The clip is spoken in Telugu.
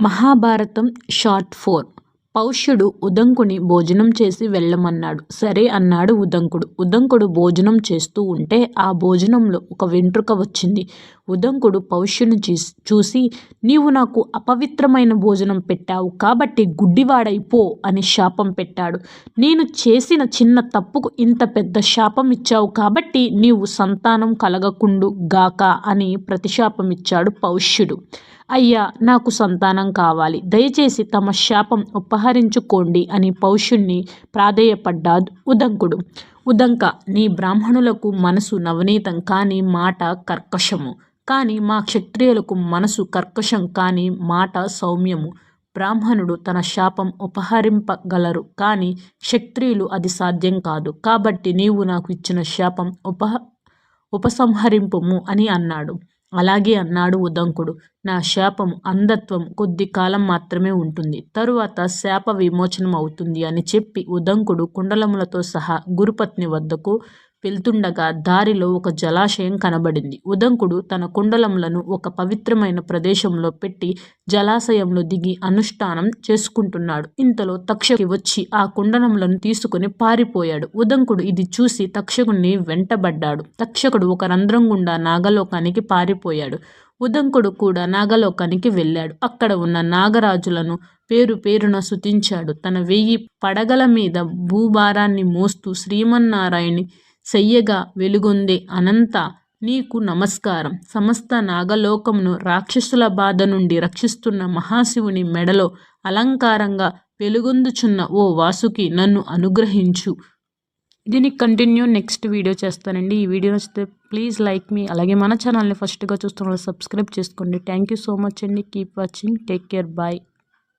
మహాభారతం షార్ట్ 4. పౌష్యుడు ఉదంకుని భోజనం చేసి వెళ్ళమన్నాడు. సరే అన్నాడు ఉదంకుడు. ఉదంకుడు భోజనం చేస్తూ ఉంటే ఆ భోజనంలో ఒక వెంట్రుక వచ్చింది. ఉదంకుడు పౌష్యుని చూసి, నీవు నాకు అపవిత్రమైన భోజనం పెట్టావు కాబట్టి గుడ్డివాడైపో అని శాపం పెట్టాడు. నేను చేసిన చిన్న తప్పుకు ఇంత పెద్ద శాపం ఇచ్చావు కాబట్టి నీవు సంతానం కలగకుండు గాక అని ప్రతిశాపమిచ్చాడు పౌష్యుడు. అయ్యా, నాకు సంతానం కావాలి, దయచేసి తమ శాపం ఉపహరించుకోండి అని పౌష్యుణ్ణి ప్రాధేయపడ్డాడు ఉదంకుడు. ఉదంక, నీ బ్రాహ్మణులకు మనసు నవనీతం కానీ మాట కర్కశము, కానీ మా క్షత్రియులకు మనసు కర్కశం కానీ మాట సౌమ్యము. బ్రాహ్మణుడు తన శాపం ఉపహరింపగలరు కానీ క్షత్రియులు అది సాధ్యం కాదు. కాబట్టి నీవు నాకు ఇచ్చిన శాపం ఉపసంహరింపుము అని అన్నాడు. అలాగే అన్నాడు ఉదంకుడు. నా శాపం అంధత్వం కొద్ది కాలం మాత్రమే ఉంటుంది, తరువాత శాప విమోచనం అవుతుంది అని చెప్పి ఉదంకుడు కుండలములతో సహా గురుపత్ని వద్దకు వెళ్తుండగా దారిలో ఒక జలాశయం కనబడింది. ఉదంకుడు తన కుండలములను ఒక పవిత్రమైన ప్రదేశంలో పెట్టి జలాశయంలో దిగి అనుష్ఠానం చేసుకుంటున్నాడు. ఇంతలో తక్షకుడు వచ్చి ఆ కుండలములను తీసుకుని పారిపోయాడు. ఉదంకుడు ఇది చూసి తక్షకుడిని వెంటబడ్డాడు. తక్షకుడు ఒక రంధ్రం గుండా నాగలోకానికి పారిపోయాడు. ఉదంకుడు కూడా నాగలోకానికి వెళ్ళాడు. అక్కడ ఉన్న నాగరాజులను పేరు పేరున స్తుతించాడు. తన 1000 పడగల మీద భూభారాన్ని మోస్తూ శ్రీమన్నారాయణి శయ్యగా వెలుగొందే అనంత నీకు నమస్కారం. సమస్త నాగలోకమును రాక్షసుల బాధ నుండి రక్షిస్తున్న మహాశివుని మెడలో అలంకారంగా వెలుగొందుచున్న ఓ వాసుకి నన్ను అనుగ్రహించు. దీన్ని కంటిన్యూ నెక్స్ట్ వీడియో చేస్తానండి. ఈ వీడియో నచ్చితే ప్లీజ్ లైక్ మీ, అలాగే మన ఛానల్ని ఫస్ట్గా చూస్తున్న వాళ్ళు సబ్స్క్రైబ్ చేసుకోండి. థ్యాంక్ యూ సో మచ్ అండి. Keep watching. Take care. Bye.